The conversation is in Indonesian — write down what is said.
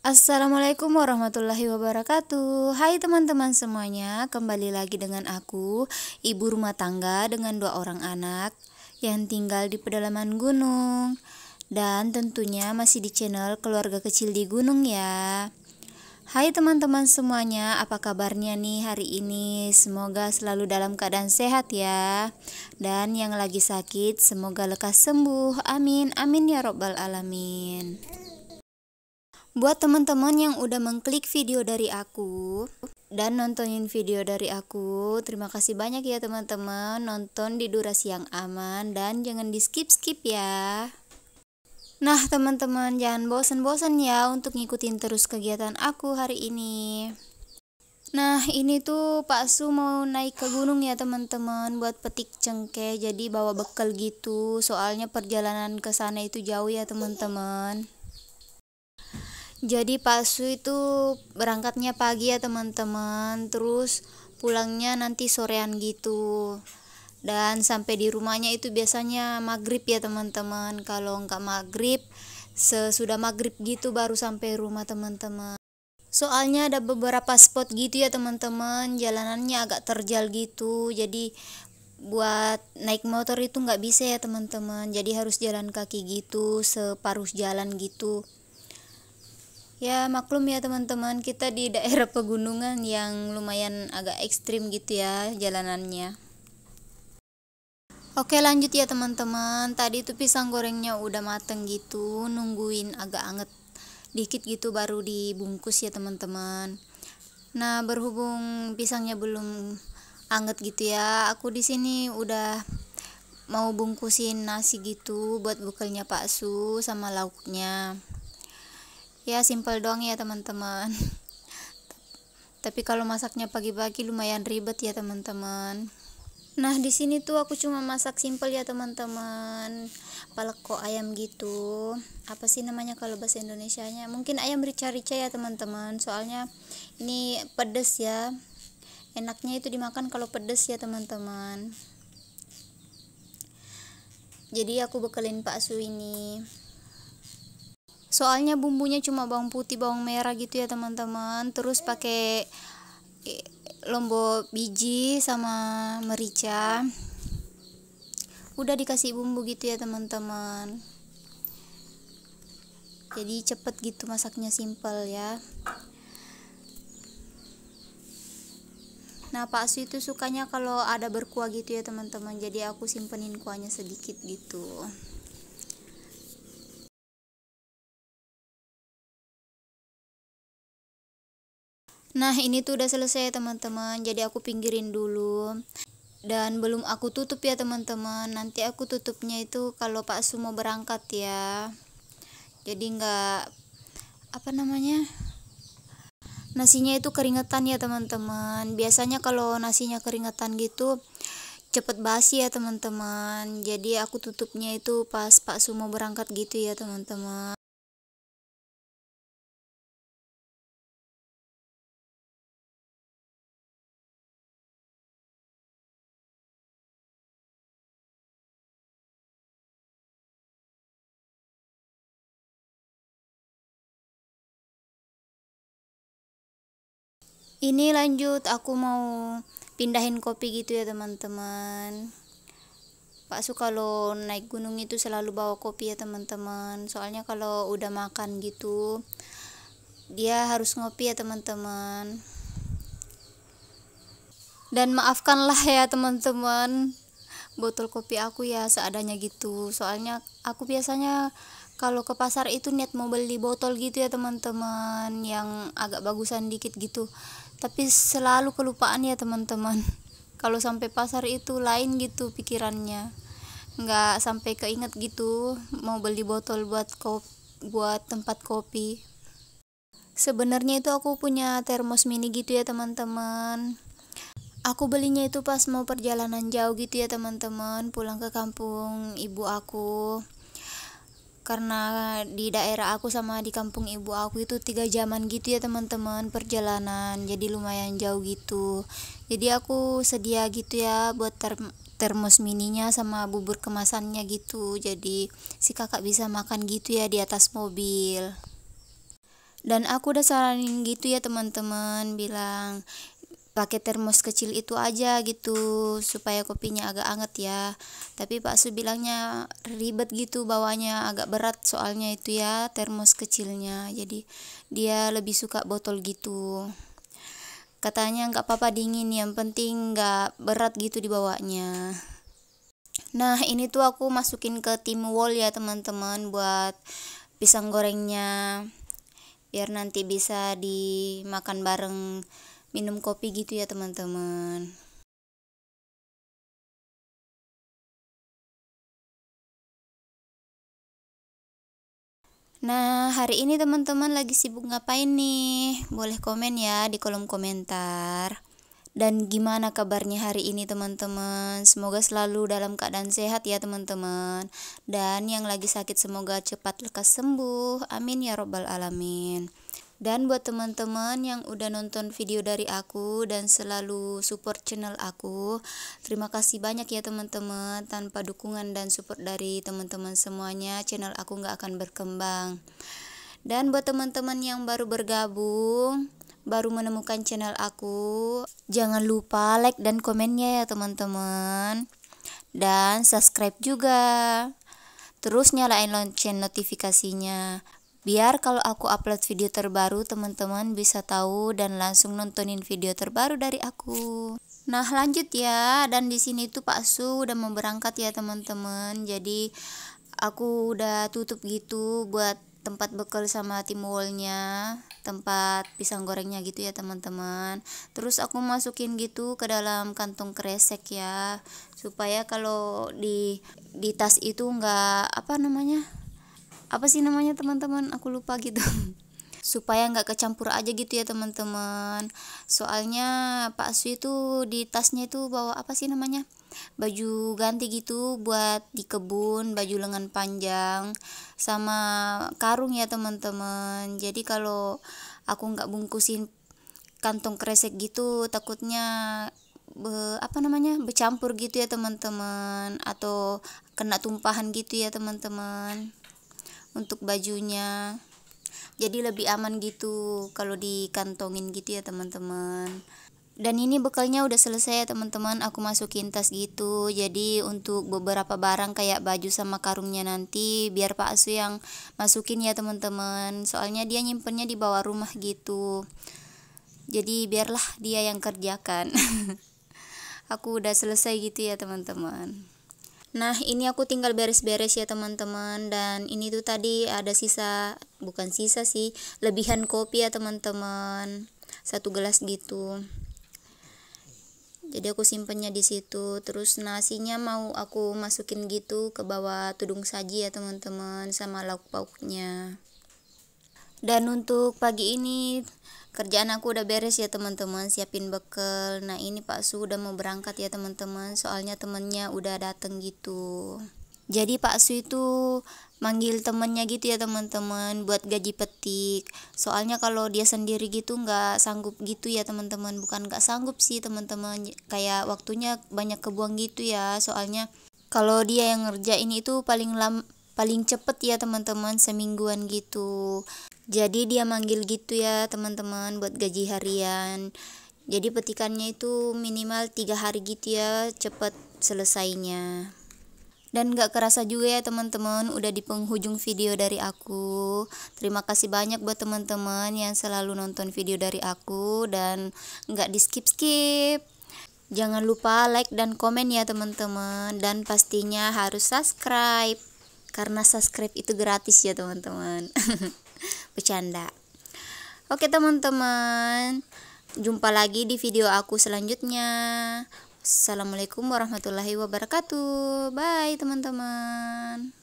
Assalamualaikum warahmatullahi wabarakatuh. Hai teman-teman semuanya, kembali lagi dengan aku, ibu rumah tangga dengan 2 orang anak yang tinggal di pedalaman gunung. Dan tentunya masih di channel Keluarga Kecil di Gunung ya. Hai teman-teman semuanya, apa kabarnya nih hari ini? Semoga selalu dalam keadaan sehat ya. Dan yang lagi sakit, semoga lekas sembuh. Amin, amin ya robbal alamin. Buat teman-teman yang udah mengklik video dari aku dan nontonin video dari aku, terima kasih banyak ya teman-teman. Nonton di durasi yang aman dan jangan di skip-skip ya. Nah teman-teman, jangan bosan-bosan ya untuk ngikutin terus kegiatan aku hari ini. Nah ini tuh Pak Su mau naik ke gunung ya teman-teman, buat petik cengkeh. Jadi bawa bekal gitu, soalnya perjalanan ke sana itu jauh ya teman-teman. Jadi Pak Su itu berangkatnya pagi ya teman-teman, terus pulangnya nanti sorean gitu. Dan sampai di rumahnya itu biasanya maghrib ya teman-teman. Kalau nggak maghrib, sesudah maghrib gitu baru sampai rumah teman-teman. Soalnya ada beberapa spot gitu ya teman-teman, jalanannya agak terjal gitu. Jadi buat naik motor itu nggak bisa ya teman-teman. Jadi harus jalan kaki gitu, separuh jalan gitu. Ya maklum ya teman-teman, kita di daerah pegunungan yang lumayan agak ekstrim gitu ya jalanannya. Oke lanjut ya teman-teman, tadi itu pisang gorengnya udah mateng gitu, nungguin agak anget dikit gitu baru dibungkus ya teman-teman. Nah berhubung pisangnya belum anget gitu ya, aku di sini udah mau bungkusin nasi gitu buat bekalnya Pak Su sama lauknya. Ya simpel doang ya teman-teman. Tapi kalau masaknya pagi-pagi lumayan ribet ya teman-teman. Nah di sini tuh aku cuma masak simpel ya teman-teman, paleko ayam gitu. Apa sih namanya kalau bahasa Indonesianya? Mungkin ayam rica-rica ya teman-teman. Soalnya ini pedes ya. Enaknya itu dimakan kalau pedes ya teman-teman. Jadi aku bekalin Pak Su ini. Soalnya bumbunya cuma bawang putih, bawang merah gitu ya teman-teman. Terus pakai lombok biji sama merica. Udah dikasih bumbu gitu ya teman-teman. Jadi cepet gitu masaknya, simpel ya. Nah Pak Su itu sukanya kalau ada berkuah gitu ya teman-teman. Jadi aku simpenin kuahnya sedikit gitu. Nah ini tuh udah selesai teman-teman, jadi aku pinggirin dulu dan belum aku tutup ya teman-teman. Nanti aku tutupnya itu kalau Pak Su mau berangkat ya, jadi nggak apa namanya, nasinya itu keringetan ya teman-teman. Biasanya kalau nasinya keringetan gitu cepet basi ya teman-teman. Jadi aku tutupnya itu pas Pak Su mau berangkat gitu ya teman-teman. Ini lanjut aku mau pindahin kopi gitu ya teman-teman. Pak Su kalau naik gunung itu selalu bawa kopi ya teman-teman. Soalnya kalau udah makan gitu dia harus ngopi ya teman-teman. Dan maafkanlah ya teman-teman, botol kopi aku ya seadanya gitu. Soalnya aku biasanya kalau ke pasar itu niat mau beli botol gitu ya teman-teman, yang agak bagusan dikit gitu. Tapi selalu kelupaan ya teman-teman. Kalau sampai pasar itu lain gitu pikirannya, nggak sampai keinget gitu mau beli botol buat tempat kopi. Sebenarnya itu aku punya termos mini gitu ya teman-teman. Aku belinya itu pas mau perjalanan jauh gitu ya teman-teman, pulang ke kampung ibu aku. Karena di daerah aku sama di kampung ibu aku itu 3 jaman gitu ya teman-teman perjalanan, jadi lumayan jauh gitu. Jadi aku sedia gitu ya buat termos mininya sama bubur kemasannya gitu, jadi si kakak bisa makan gitu ya di atas mobil. Dan aku udah saranin gitu ya teman-teman, bilang pakai termos kecil itu aja gitu supaya kopinya agak anget ya. Tapi Pak Su bilangnya ribet gitu bawanya, agak berat soalnya itu ya termos kecilnya, jadi dia lebih suka botol gitu. Katanya nggak apa-apa dingin, yang penting nggak berat gitu dibawanya. Nah ini tuh aku masukin ke tim wall ya teman-teman buat pisang gorengnya, biar nanti bisa dimakan bareng minum kopi gitu ya teman-teman. Nah hari ini teman-teman lagi sibuk ngapain nih? Boleh komen ya di kolom komentar. Dan gimana kabarnya hari ini teman-teman? Semoga selalu dalam keadaan sehat ya teman-teman. Dan yang lagi sakit semoga cepat lekas sembuh. Amin ya robbal alamin. Dan buat teman-teman yang udah nonton video dari aku dan selalu support channel aku, terima kasih banyak ya teman-teman. Tanpa dukungan dan support dari teman-teman semuanya, channel aku nggak akan berkembang. Dan buat teman-teman yang baru bergabung, baru menemukan channel aku, jangan lupa like dan komennya ya teman-teman. Dan subscribe juga. Terus nyalain lonceng notifikasinya, biar kalau aku upload video terbaru teman-teman bisa tahu dan langsung nontonin video terbaru dari aku. Nah lanjut ya, dan di sini tuh Pak Su udah mau berangkat ya teman-teman. Jadi aku udah tutup gitu buat tempat bekal sama timbulnya, tempat pisang gorengnya gitu ya teman-teman. Terus aku masukin gitu ke dalam kantong kresek ya, supaya kalau di tas itu nggak apa sih namanya teman-teman, aku lupa gitu supaya nggak kecampur aja gitu ya teman-teman. Soalnya Pak Su itu di tasnya itu bawa apa sih namanya, baju ganti gitu buat di kebun, baju lengan panjang sama karung ya teman-teman. Jadi kalau aku nggak bungkusin kantong kresek gitu, takutnya bercampur gitu ya teman-teman, atau kena tumpahan gitu ya teman-teman untuk bajunya. Jadi lebih aman gitu kalau dikantongin gitu ya teman-teman. Dan ini bekalnya udah selesai ya teman-teman, aku masukin tas gitu. Jadi untuk beberapa barang kayak baju sama karungnya nanti biar Pak Su yang masukin ya teman-teman, soalnya dia nyimpennya di bawah rumah gitu, jadi biarlah dia yang kerjakan aku udah selesai gitu ya teman-teman. Nah ini aku tinggal beres-beres ya teman-teman. Dan ini tuh tadi ada bukan sisa sih, lebihan kopi ya teman-teman, 1 gelas gitu. Jadi aku simpennya di situ. Terus nasinya mau aku masukin gitu ke bawah tudung saji ya teman-teman, sama lauk pauknya. Dan untuk pagi ini kerjaan aku udah beres ya teman-teman, siapin bekal. Nah ini Pak Su udah mau berangkat ya teman-teman, soalnya temennya udah dateng gitu. Jadi Pak Su itu manggil temennya gitu ya teman-teman buat gaji petik. Soalnya kalau dia sendiri gitu nggak sanggup gitu ya teman-teman, bukan nggak sanggup sih teman-teman, kayak waktunya banyak kebuang gitu ya. Soalnya kalau dia yang ngerjain itu paling cepet ya teman-teman, semingguan gitu. Jadi dia manggil gitu ya teman-teman buat gaji harian. Jadi petikannya itu minimal 3 hari gitu ya, cepet selesainya. Dan gak kerasa juga ya teman-teman, udah di penghujung video dari aku. Terima kasih banyak buat teman-teman yang selalu nonton video dari aku dan gak di skip-skip. Jangan lupa like dan komen ya teman-teman, dan pastinya harus subscribe, karena subscribe itu gratis ya teman-teman bercanda. Oke teman-teman, jumpa lagi di video aku selanjutnya. Assalamualaikum warahmatullahi wabarakatuh. Bye teman-teman.